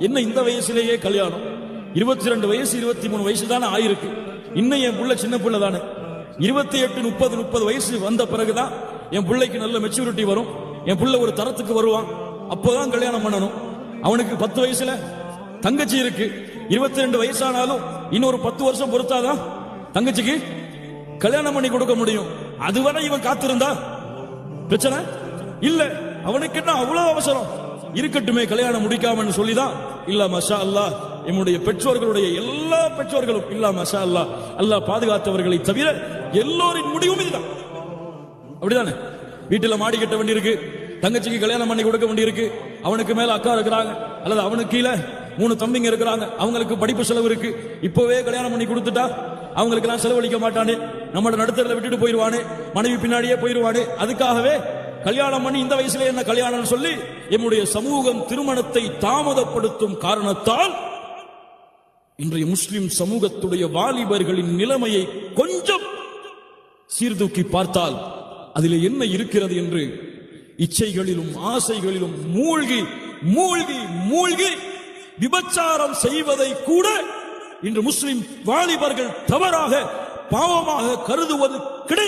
என்ன இந்த வயசுலேயே கல்யாணம்? 22 வயசு 23 வயசு தானே ஆயிருக்கு. இன்னும் என் புள்ள சின்ன புள்ள தானே. 28 30 வயசு வந்த பிறகுதான் என் பிள்ளைக்கு நல்ல மெச்சூரிட்டி வரும், என் புள்ள ஒரு தரத்துக்கு வருவான், அப்போதான் கல்யாணம் பண்ணணும். அவனுக்கு 10 வயசுல தங்கச்சி இருக்கு, 22 வயசானாலும் இன்னொரு 10 வருஷம் பொறுத்தாதான் தங்கச்சிக்கு கல்யாணம் பண்ணி கொடுக்க முடியும். அதுவரை இவன் காத்திருந்தா பிரச்சனை இல்ல. அவனுக்கு என்ன அவ்வளவு அவசரம்? இருக்கட்டுமே கல்யாணம் முடிக்காமன்னு சொல்லிதான் இல்ல மஷா அல்லாஹ் என்னுடைய பெற்றோர்களுடைய எல்லா பெற்றோர்களும் இல்ல மஷா அல்லாஹ் அல்லாஹ் பாதுகாத்தவர்களை தவிர எல்லோரின் முடிவும் இதுதான். அப்படிதானே? வீட்டுல மாடி கட்ட வேண்டி இருக்கு, தங்கச்சிக்கு கல்யாணம் பண்ணி கொடுக்க வேண்டி இருக்கு, அவனுக்கு மேல அக்கா இருக்கிறாங்க அல்லது அவனுக்கு கீழே 3 தம்பிங்க இருக்கிறாங்க, அவங்களுக்கு படிப்பு செலவு இருக்கு. இப்பவே கல்யாணம் பண்ணி கொடுத்துட்டா அவங்களுக்கு எல்லாம் செலவழிக்க மாட்டானே, நம்மளோட நடுத்தரில் விட்டுட்டு போயிருவானே, மனைவி பின்னாடியே போயிருவானே, அதுக்காகவே கல்யாணம் பண்ணி இந்த வயசுல என்ன கல்யாணம் சொல்லி என்னுடைய சமூகம் திருமணத்தை தாமதப்படுத்தும் காரணத்தால் இன்றைய முஸ்லிம் சமூகத்துடைய வாலிபர்களின் நிலைமையை கொஞ்சம் சீர்தூக்கி பார்த்தால் அதில் என்ன இருக்கிறது என்று இச்சைகளிலும் ஆசைகளிலும் மூழ்கி மூழ்கி மூழ்கி விபச்சாரம் செய்வதை கூட இன்று முஸ்லிம் வாலிபர்கள் தவறாக பாவமாக கருதுவது கிடையாது.